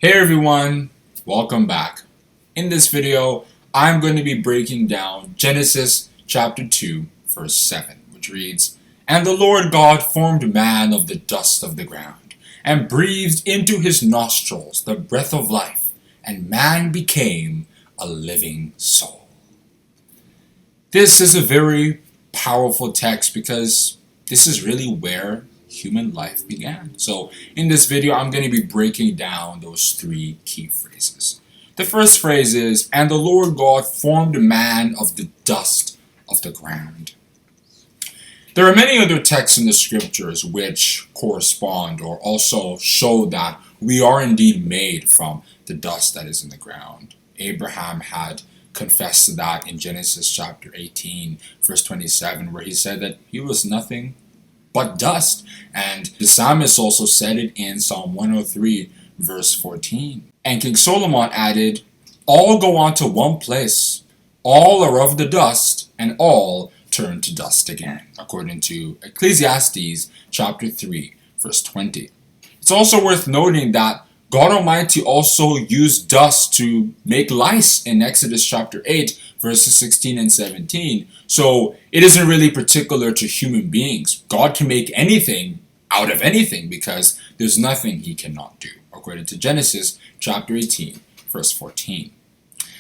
Hey everyone, welcome back. In this video, I'm going to be breaking down Genesis chapter 2, verse 7, which reads, "And the Lord God formed man of the dust of the ground, and breathed into his nostrils the breath of life, and man became a living soul." This is a very powerful text because this is really where human life began. So in this video, I'm going to be breaking down those three key phrases. The first phrase is, "And the Lord God formed man of the dust of the ground." There are many other texts in the scriptures which correspond or also show that we are indeed made from the dust that is in the ground. Abraham had confessed that in Genesis chapter 18, verse 27, where he said that he was nothing but dust. And the psalmist also said it in Psalm 103, verse 14. And King Solomon added, "All go on to one place, all are of the dust, and all turn to dust again," according to Ecclesiastes chapter 3, verse 20. It's also worth noting that God Almighty also used dust to make lice in Exodus chapter 8, verses 16 and 17. So it isn't really particular to human beings. God can make anything out of anything because there's nothing he cannot do, according to Genesis chapter 18, verse 14.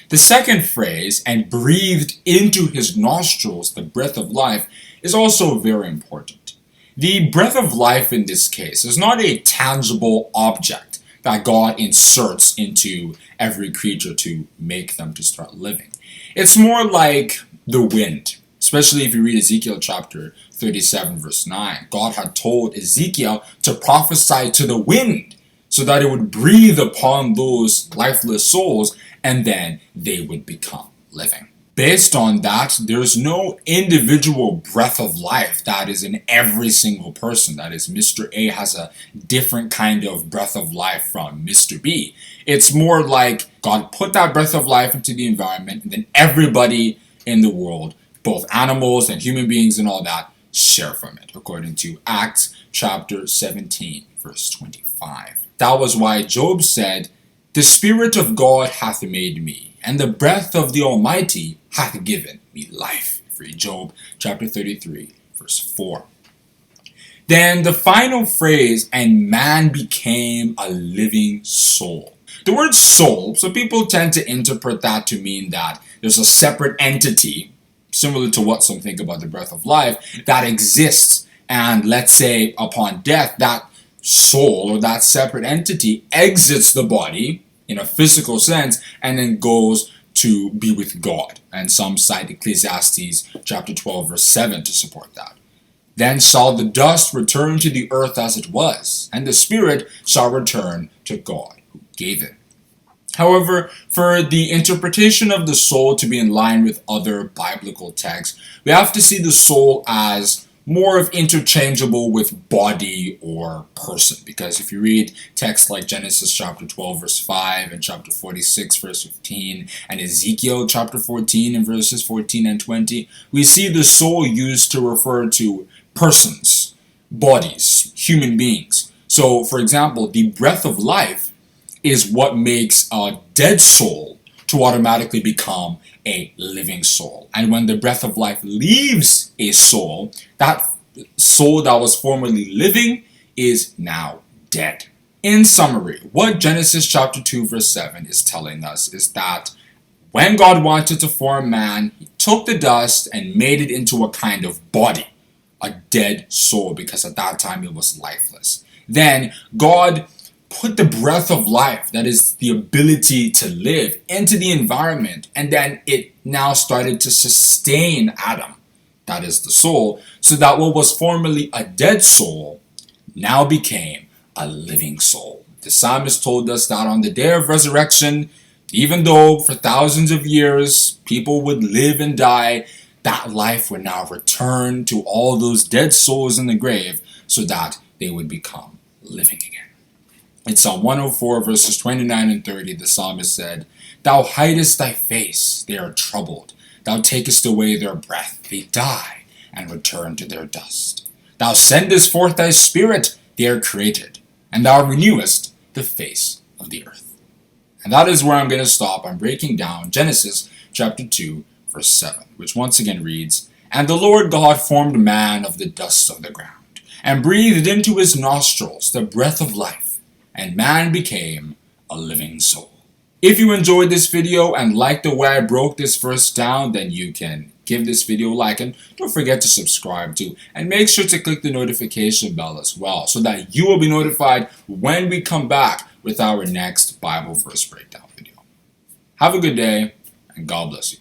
The second phrase, "and breathed into his nostrils the breath of life," is also very important. The breath of life in this case is not a tangible object that God inserts into every creature to make them to start living. It's more like the wind, especially if you read Ezekiel chapter 37 verse 9. God had told Ezekiel to prophesy to the wind so that it would breathe upon those lifeless souls and then they would become living. Based on that, there's no individual breath of life that is in every single person. That is, Mr. A has a different kind of breath of life from Mr. B. It's more like God put that breath of life into the environment, and then everybody in the world, both animals and human beings and all that, share from it, according to Acts chapter 17, verse 25. That was why Job said, "The Spirit of God hath made me, and the breath of the Almighty hath given me life." Read Job chapter 33, verse 4. Then the final phrase, "and man became a living soul." The word soul, so people tend to interpret that to mean that there's a separate entity, similar to what some think about the breath of life, that exists. And let's say upon death, that soul or that separate entity exits the body in a physical sense and then goes to be with God. And some cite Ecclesiastes chapter 12 verse 7 to support that. "Then shall the dust return to the earth as it was, and the spirit shall return to God who gave it." However, for the interpretation of the soul to be in line with other biblical texts, we have to see the soul as more of interchangeable with body or person. Because if you read texts like Genesis chapter 12 verse 5 and chapter 46 verse 15 and Ezekiel chapter 14 and verses 14 and 20, we see the soul used to refer to persons, bodies, human beings. So for example, the breath of life is what makes a dead soul to automatically become a living soul. And when the breath of life leaves a soul, that soul that was formerly living is now dead. In summary, what Genesis chapter 2 verse 7 is telling us is that when God wanted to form man, he took the dust and made it into a kind of body, a dead soul, because at that time it was lifeless. Then God put the breath of life, that is the ability to live, into the environment, and then it now started to sustain Adam, that is the soul, so that what was formerly a dead soul now became a living soul. The psalmist told us that on the day of resurrection, even though for thousands of years people would live and die, that life would now return to all those dead souls in the grave so that they would become living again. In Psalm 104 verses 29 and 30, the psalmist said, "Thou hidest thy face, they are troubled. Thou takest away their breath, they die and return to their dust. Thou sendest forth thy spirit, they are created, and thou renewest the face of the earth." And that is where I'm going to stop. I'm breaking down Genesis chapter 2, verse 7, which once again reads, "And the Lord God formed man of the dust of the ground, and breathed into his nostrils the breath of life, and man became a living soul." If you enjoyed this video and liked the way I broke this verse down, then you can give this video a like, and don't forget to subscribe too. And make sure to click the notification bell as well, so that you will be notified when we come back with our next Bible verse breakdown video. Have a good day, and God bless you.